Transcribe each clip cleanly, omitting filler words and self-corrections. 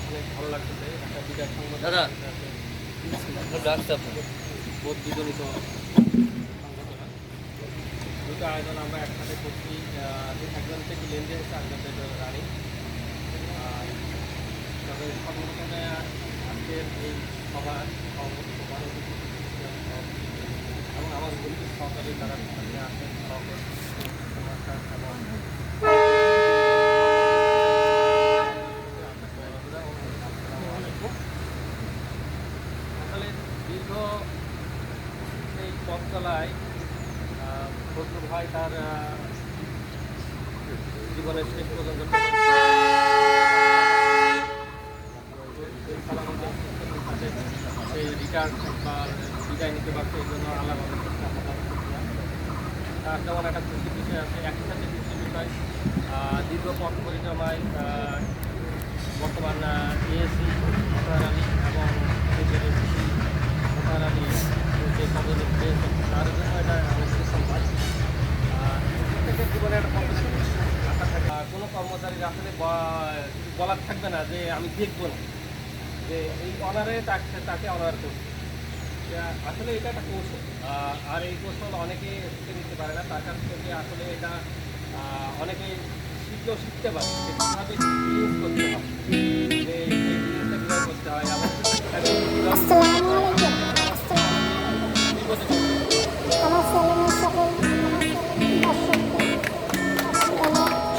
অনেক ভালো লাগতেছে একটা বিদায় সংবাদ দাদা বোধবিজনিত দুটো আয়োজন আমরা একসাথে করছি। একজন থেকে লেনদেন হচ্ছে একজন থেকে রানী। তবে সর্বপ্রথমে আজকের এই সভার সভার এবং আমার গরিব সহকারী তারা সামনে আসেন এবং আসলে দীর্ঘ এই পথ চলায় ফজলুল ভাই তার জীবনের শেষ পর্যন্ত সেই রিটায়ার্ড বা বিদায় নিতে পারছে এই জন্য আল্লাহ তার যেমন একটা খুশির বিষয় আছে। একই সাথে খুশির বিষয় দীর্ঘ পথ পরিক্রমায় বর্তমান এএসি মোতাহার আলী এবং মোতাহার আলী যে পদে পেয়েছেন তার জন্য এটা অনেক সম্মান। প্রত্যেকের জীবনে একটা কম্পিটিশন আশা থাকে। কোনো কর্মচারীর আসলে বলার থাকবে না যে আমি দেখবো না, যে এই অনারে তাকে অনার করছে। আসলে এটা একটা কৌশল, আর এই কৌশল অনেকে শিখে নিতে পারে না। তার কাছ থেকে আসলে এটা অনেকে শিখতে পারে কীভাবে ইউজ করতে হয়, যে এই জিনিসটা কীভাবে করতে হয় এবং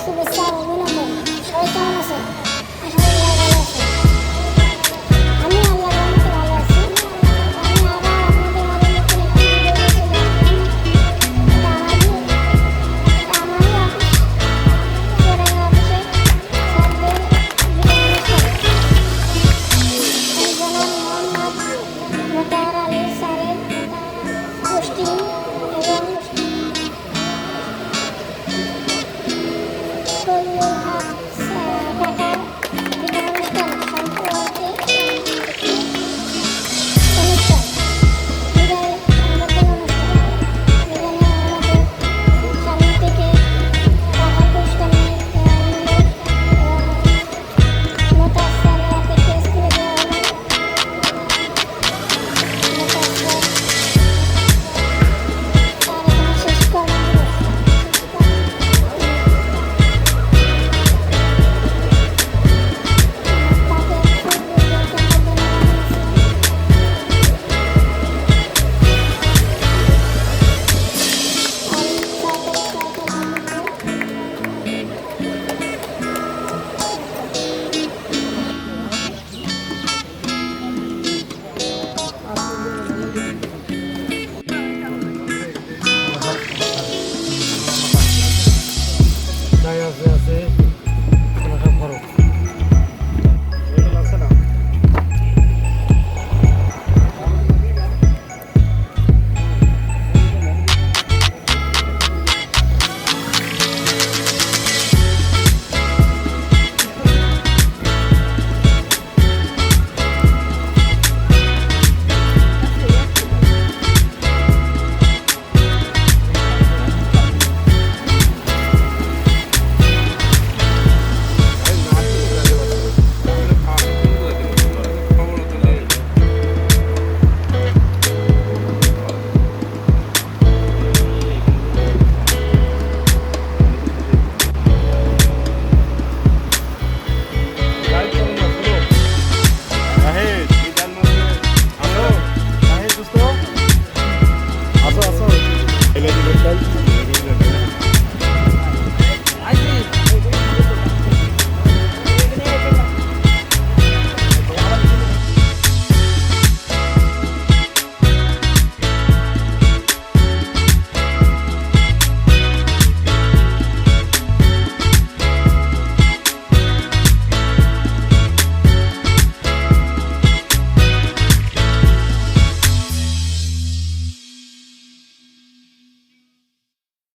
শুভেচ্ছা অভিনন্দন। সবাই কেমন আছেন? Ele é de verdade.